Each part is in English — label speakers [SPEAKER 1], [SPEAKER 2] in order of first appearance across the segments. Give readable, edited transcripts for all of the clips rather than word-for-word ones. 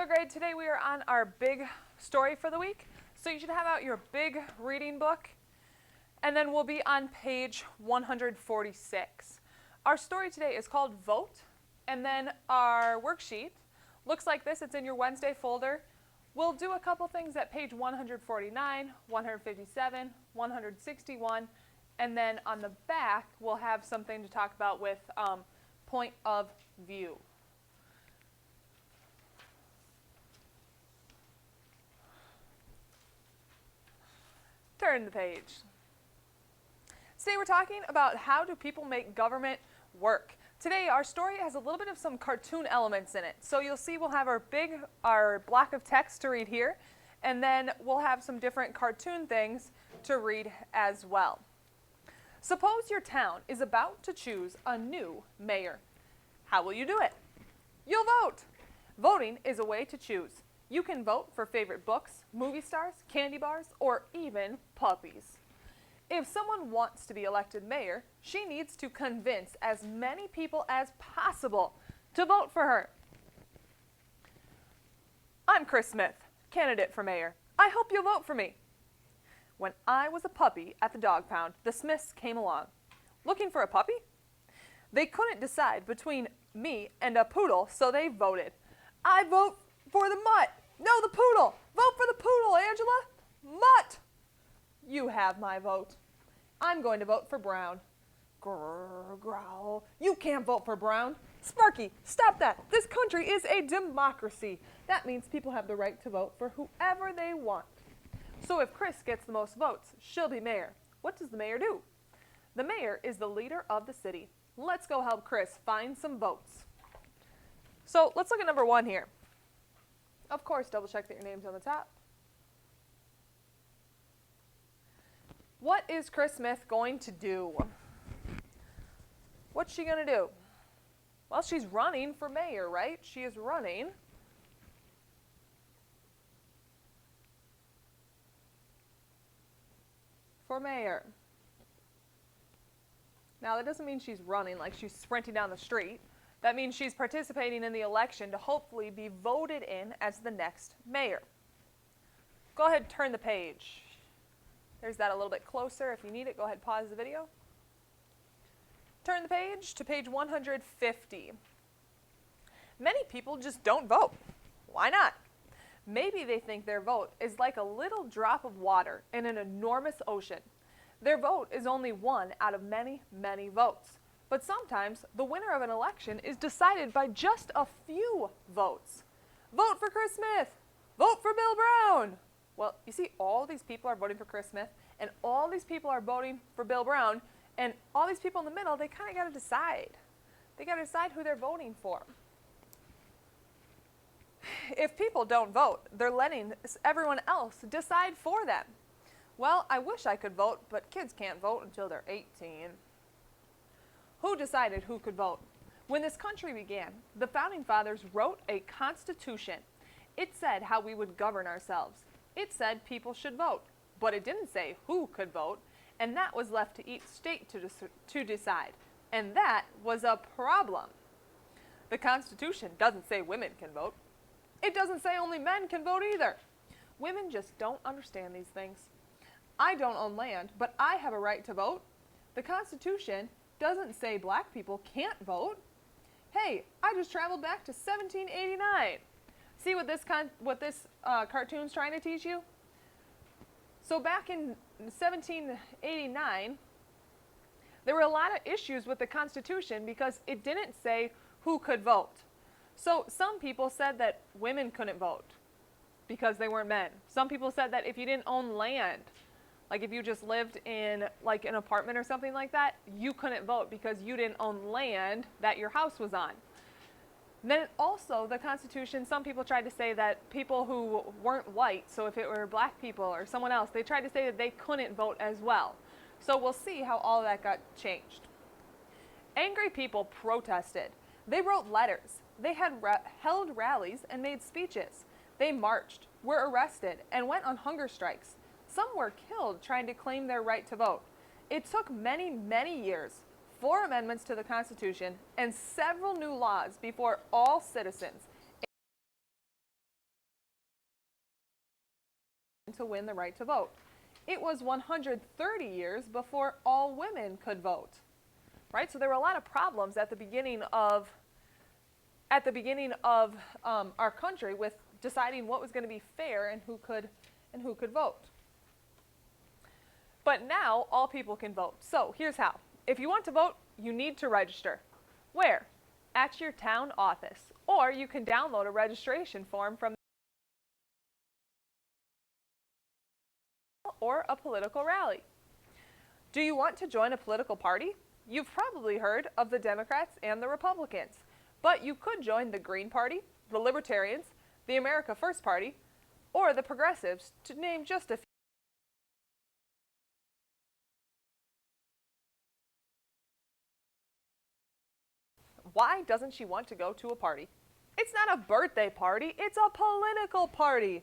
[SPEAKER 1] Third grade, today we are on our big story for the week. So you should have out your big reading book, and then we'll be on page 146. Our story today is called Vote, and then our worksheet looks like this. It's in your Wednesday folder. We'll do a couple things at page 149, 157, 161, and then on the back we'll have something to talk about with point of view. Turn the page. Today we're talking about how do people make government work. Today our story has a little bit of some cartoon elements in it. So you'll see we'll have our block of text to read here, and then we'll have some different cartoon things to read as well. Suppose your town is about to choose a new mayor. How will you do it? You'll vote. Voting is a way to choose. You can vote for favorite books, movie stars, candy bars, or even puppies. If someone wants to be elected mayor, she needs to convince as many people as possible to vote for her. I'm Chris Smith, candidate for mayor. I hope you'll vote for me. When I was a puppy at the dog pound, the Smiths came along. Looking for a puppy? They couldn't decide between me and a poodle, so they voted. I vote for the mutt. No, the poodle. Vote for the poodle, Angela. Mutt. You have my vote. I'm going to vote for Brown. Grrr, growl. You can't vote for Brown. Sparky, stop that. This country is a democracy. That means people have the right to vote for whoever they want. So if Chris gets the most votes, she'll be mayor. What does the mayor do? The mayor is the leader of the city. Let's go help Chris find some votes. So let's look at number 1 here. Of course, double check that your name's on the top. What is Chris Smith going to do? What's she going to do? Well, she's running for mayor, right? She is running for mayor. Now, that doesn't mean she's running like she's sprinting down the street. That means she's participating in the election to hopefully be voted in as the next mayor. Go ahead and turn the page. There's that a little bit closer. If you need it, go ahead and pause the video. Turn the page to page 150. Many people just don't vote. Why not? Maybe they think their vote is like a little drop of water in an enormous ocean. Their vote is only one out of many, many votes. But sometimes the winner of an election is decided by just a few votes. Vote for Chris Smith. Vote for Bill Brown. Well, you see, all these people are voting for Chris Smith, and all these people are voting for Bill Brown, and all these people in the middle, they kind of got to decide. They got to decide who they're voting for. If people don't vote, they're letting everyone else decide for them. Well, I wish I could vote, but kids can't vote until they're 18. Who decided who could vote? When this country began, the Founding Fathers wrote a constitution. It said how we would govern ourselves. It said people should vote, but it didn't say who could vote, and that was left to each state to decide. And that was a problem. The Constitution doesn't say women can vote. It doesn't say only men can vote either. Women just don't understand these things. I don't own land, but I have a right to vote. The Constitution doesn't say black people can't vote. Hey, I just traveled back to 1789. See what this cartoon's trying to teach you? So back in 1789, there were a lot of issues with the Constitution because it didn't say who could vote. So some people said that women couldn't vote because they weren't men. Some people said that if you didn't own land, like if you just lived in like an apartment or something like that, you couldn't vote because you didn't own land that your house was on. Then also the Constitution, some people tried to say that people who weren't white, so if it were black people or someone else, they tried to say that they couldn't vote as well. So we'll see how all that got changed. Angry people protested. They wrote letters. They had held rallies and made speeches. They marched, were arrested, and went on hunger strikes. Some were killed trying to claim their right to vote. It took many, many years, 4 amendments to the Constitution, and several new laws before all citizens to win the right to vote. It was 130 years before all women could vote. Right? So there were a lot of problems at the beginning of our country with deciding what was going to be fair and who could vote. But now all people can vote. So here's how. If you want to vote, you need to register. Where? At your town office. Or you can download a registration form from or a political rally. Do you want to join a political party? You've probably heard of the Democrats and the Republicans, but you could join the Green Party, the Libertarians, the America First Party, or the Progressives, to name just a few. Why doesn't she want to go to a party? It's not a birthday party, it's a political party.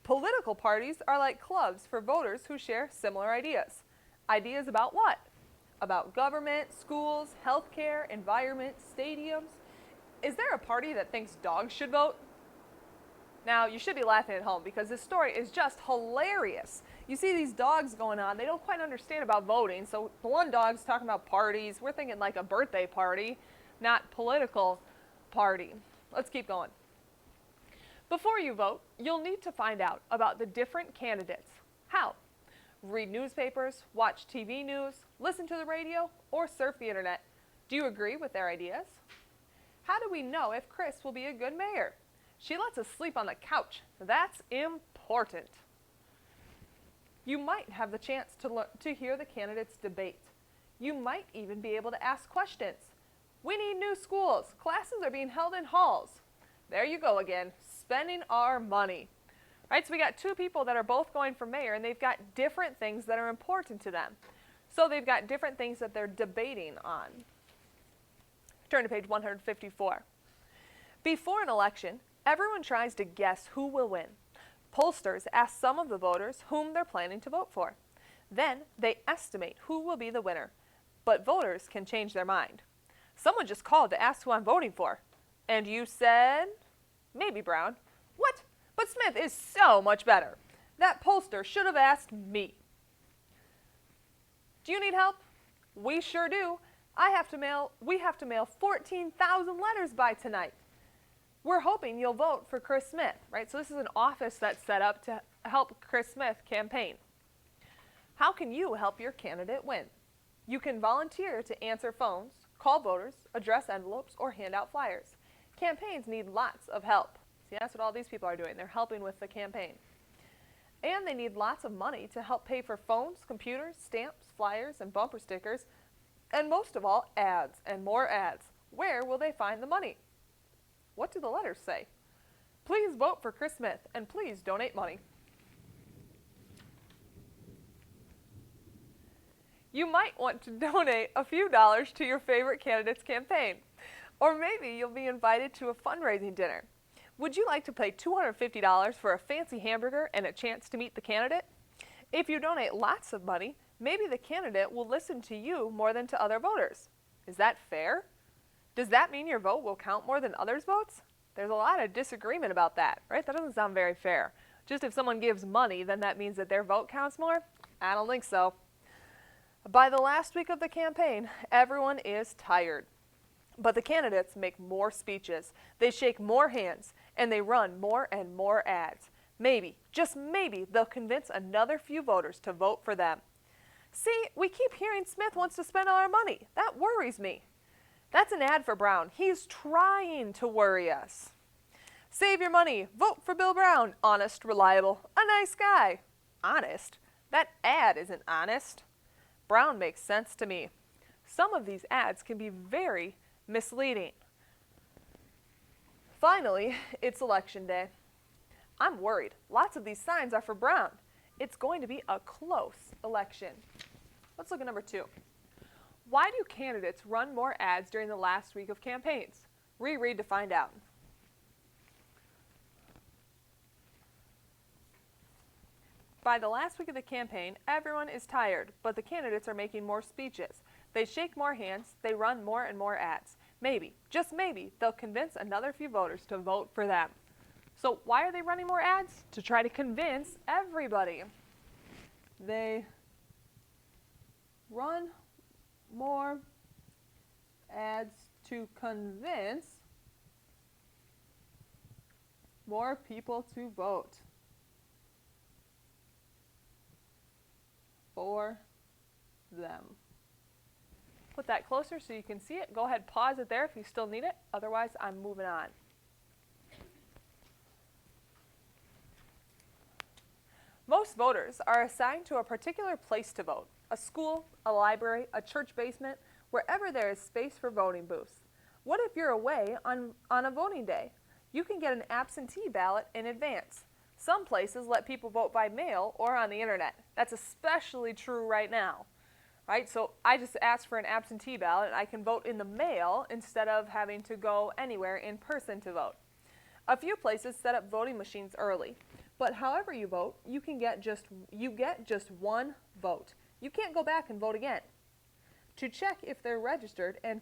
[SPEAKER 1] Political parties are like clubs for voters who share similar ideas. Ideas about what? About government, schools, healthcare, environment, stadiums. Is there a party that thinks dogs should vote? Now, you should be laughing at home because this story is just hilarious. You see these dogs going on, they don't quite understand about voting, so the one dog's talking about parties. We're thinking like a birthday party, not political party. Let's keep going. Before you vote, you'll need to find out about the different candidates. How? Read newspapers, watch TV news, listen to the radio, or surf the internet. Do you agree with their ideas? How do we know if Chris will be a good mayor? She lets us sleep on the couch. That's important. You might have the chance to hear the candidates debate. You might even be able to ask questions. We need new schools. Classes are being held in halls. There you go again, spending our money. Right, so we got two people that are both going for mayor, and they've got different things that are important to them. So they've got different things that they're debating on. Turn to page 154. Before an election, everyone tries to guess who will win. Pollsters ask some of the voters whom they're planning to vote for. Then they estimate who will be the winner. But voters can change their mind. Someone just called to ask who I'm voting for. And you said, maybe Brown. What? But Smith is so much better. That pollster should have asked me. Do you need help? We sure do. We have to mail 14,000 letters by tonight. We're hoping you'll vote for Chris Smith, right? So this is an office that's set up to help Chris Smith campaign. How can you help your candidate win? You can volunteer to answer phones, call voters, address envelopes, or hand out flyers. Campaigns need lots of help. See, that's what all these people are doing. They're helping with the campaign. And they need lots of money to help pay for phones, computers, stamps, flyers, and bumper stickers, and most of all, ads and more ads. Where will they find the money? What do the letters say? Please vote for Chris Smith, and please donate money. You might want to donate a few dollars to your favorite candidate's campaign. Or maybe you'll be invited to a fundraising dinner. Would you like to pay $250 for a fancy hamburger and a chance to meet the candidate? If you donate lots of money, maybe the candidate will listen to you more than to other voters. Is that fair? Does that mean your vote will count more than others' votes? There's a lot of disagreement about that, right? That doesn't sound very fair. Just if someone gives money, then that means that their vote counts more? I don't think so. By the last week of the campaign, everyone is tired. But the candidates make more speeches, they shake more hands, and they run more and more ads. Maybe, just maybe, they'll convince another few voters to vote for them. See, we keep hearing Smith wants to spend all our money. That worries me. That's an ad for Brown. He's trying to worry us. Save your money. Vote for Bill Brown. Honest, reliable, a nice guy. Honest? That ad isn't honest. Brown makes sense to me. Some of these ads can be very misleading. Finally, it's election day. I'm worried. Lots of these signs are for Brown. It's going to be a close election. Let's look at number 2. Why do candidates run more ads during the last week of campaigns? Reread to find out. By the last week of the campaign, everyone is tired, but the candidates are making more speeches. They shake more hands, they run more and more ads. Maybe, just maybe, they'll convince another few voters to vote for them. So why are they running more ads? To try to convince everybody. They run more ads to convince more people to vote for them. Put that closer so you can see it. Go ahead, pause it there if you still need it. Otherwise, I'm moving on. Most voters are assigned to a particular place to vote: a school, a library, a church basement, wherever there is space for voting booths. What if you're away on a voting day? You can get an absentee ballot in advance. Some places let people vote by mail or on the internet. That's especially true right now, right? So I just asked for an absentee ballot and I can vote in the mail instead of having to go anywhere in person to vote. A few places set up voting machines early, but however you vote, you get just one vote. You can't go back and vote again. To check if they're registered and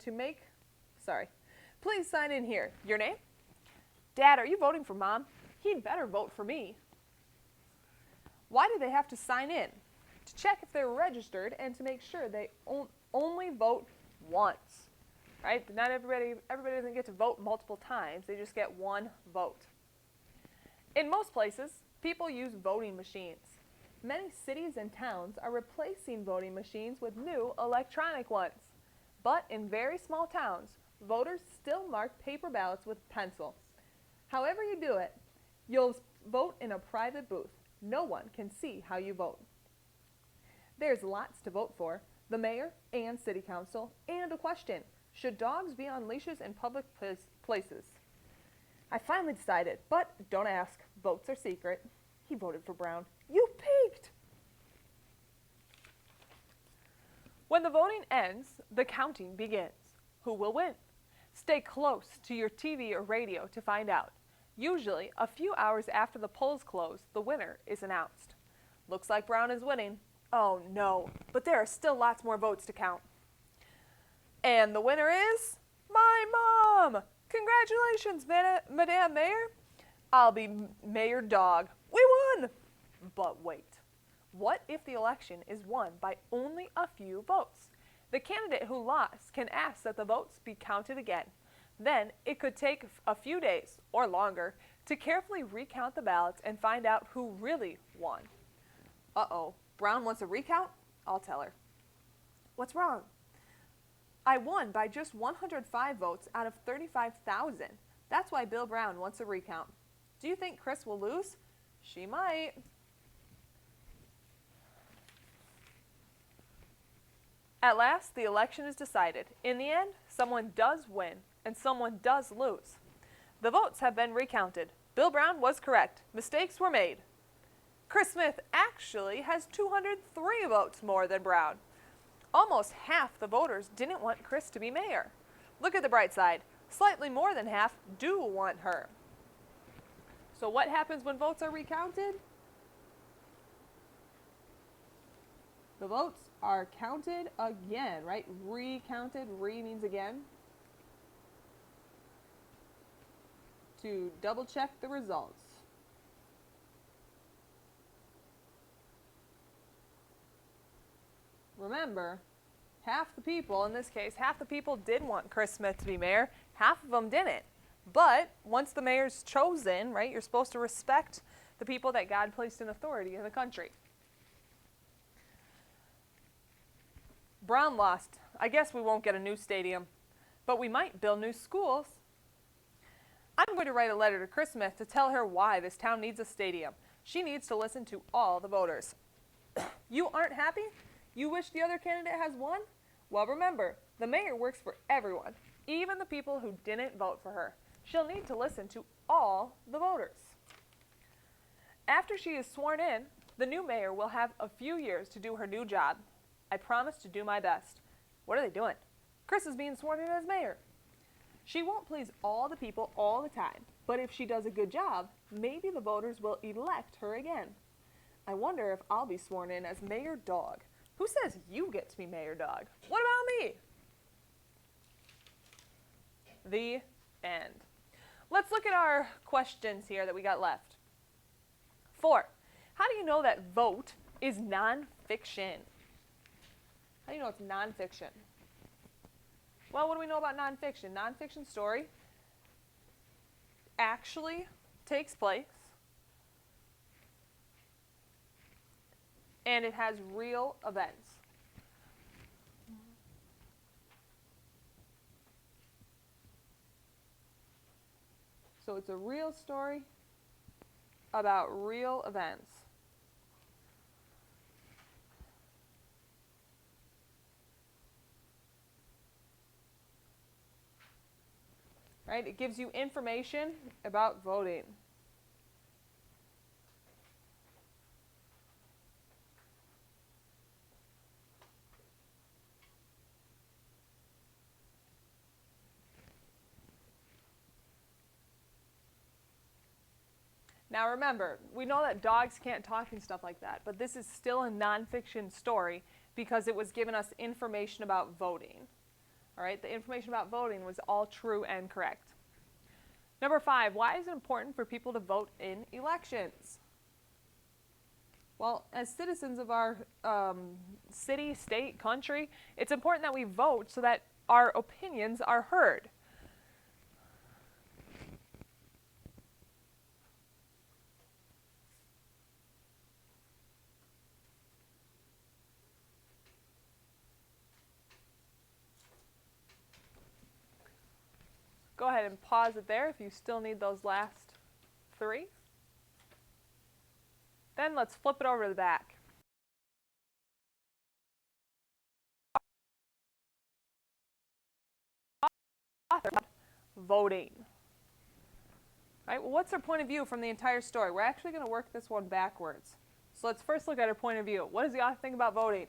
[SPEAKER 1] please sign in here. Your name? Dad, are you voting for Mom? He'd better vote for me. Why do they have to sign in? To check if they're registered and to make sure they only vote once. Right? Not everybody doesn't get to vote multiple times. They just get one vote. In most places, people use voting machines. Many cities and towns are replacing voting machines with new electronic ones. But in very small towns, voters still mark paper ballots with pencil. However you do it, you'll vote in a private booth. No one can see how you vote. There's lots to vote for: the mayor and city council, and a question: should dogs be on leashes in public places? I finally decided, but don't ask. Votes are secret. He voted for Brown. You peeked! When the voting ends, the counting begins. Who will win? Stay close to your TV or radio to find out. Usually, a few hours after the polls close, the winner is announced. Looks like Brown is winning. Oh no, but there are still lots more votes to count. And the winner is my mom! Congratulations, Madame Mayor. I'll be Mayor Dog. We won! But wait, what if the election is won by only a few votes? The candidate who lost can ask that the votes be counted again. Then it could take a few days or longer to carefully recount the ballots and find out who really won. Uh-oh, Brown wants a recount? I'll tell her. What's wrong? I won by just 105 votes out of 35,000. That's why Bill Brown wants a recount. Do you think Chris will lose? She might. At last, the election is decided. In the end, someone does win and someone does lose. The votes have been recounted. Bill Brown was correct. Mistakes were made. Chris Smith actually has 203 votes more than Brown. Almost half the voters didn't want Chris to be mayor. Look at the bright side. Slightly more than half do want her. So what happens when votes are recounted? The votes are counted again, right? Recounted. Re means again. To double check the results. Remember, half the people, in this case, half the people did want Chris Smith to be mayor, half of them didn't. But once the mayor's chosen, right, you're supposed to respect the people that God placed in authority in the country. Brown lost. I guess we won't get a new stadium, but we might build new schools. I'm going to write a letter to Chris Smith to tell her why this town needs a stadium. She needs to listen to all the voters. You aren't happy? You wish the other candidate has won? Well, remember, the mayor works for everyone, even the people who didn't vote for her. She'll need to listen to all the voters. After she is sworn in, the new mayor will have a few years to do her new job. I promise to do my best. What are they doing? Chris is being sworn in as mayor. She won't please all the people all the time, but if she does a good job, maybe the voters will elect her again. I wonder if I'll be sworn in as Mayor Dog. Who says you get to be Mayor Dog? What about me? The end. Let's look at our questions here that we got left. 4. How do you know that vote is nonfiction? How do you know it's nonfiction? Well, what do we know about nonfiction? Nonfiction story actually takes place and it has real events. So it's a real story about real events. Right? It gives you information about voting. Now remember, we know that dogs can't talk and stuff like that, but this is still a nonfiction story because it was giving us information about voting. All right, the information about voting was all true and correct. Number 5, why is it important for people to vote in elections? Well, as citizens of our city, state, country, it's important that we vote so that our opinions are heard. Go ahead and pause it there if you still need those last 3. Then let's flip it over to the back. Voting. Right? Well, what's their point of view from the entire story? We're actually going to work this one backwards. So let's first look at her point of view. What does the author think about voting?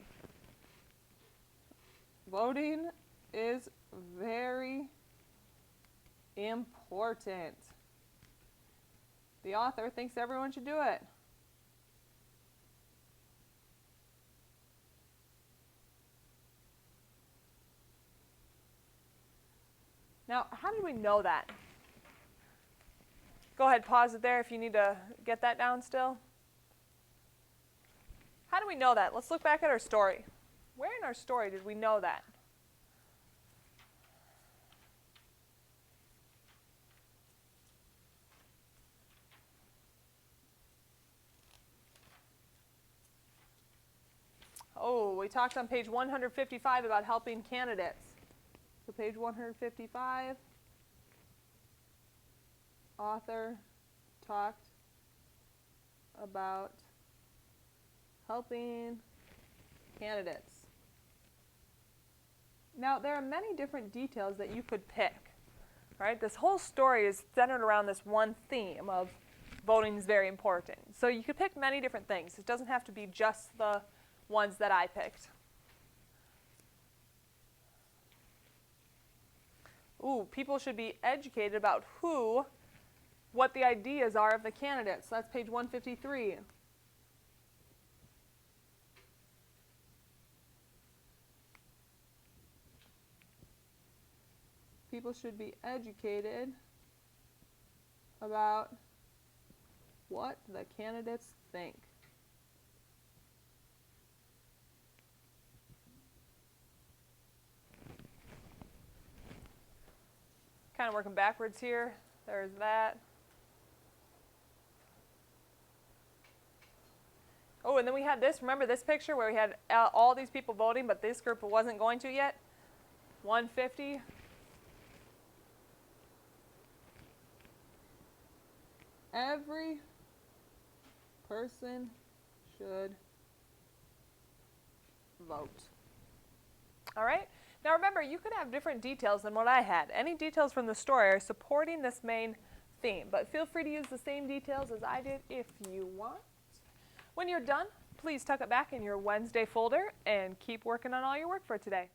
[SPEAKER 1] Voting is very important. The author thinks everyone should do it. Now, how did we know that? Go ahead, pause it there if you need to get that down still. How do we know that? Let's look back at our story. Where in our story did we know that? Oh, we talked on page 155 about helping candidates. So page 155, author talked about helping candidates. Now, there are many different details that you could pick. Right? This whole story is centered around this one theme of voting is very important. So you could pick many different things. It doesn't have to be just the ones that I picked. Ooh, people should be educated about what the ideas are of the candidates. So that's page 153. People should be educated about what the candidates think. Kind of working backwards here. There's that. Oh, and then we had this. Remember this picture where we had all these people voting, but this group wasn't going to yet? 150. Every person should vote. All right? Now remember, you could have different details than what I had. Any details from the story are supporting this main theme, but feel free to use the same details as I did if you want. When you're done, please tuck it back in your Wednesday folder and keep working on all your work for today.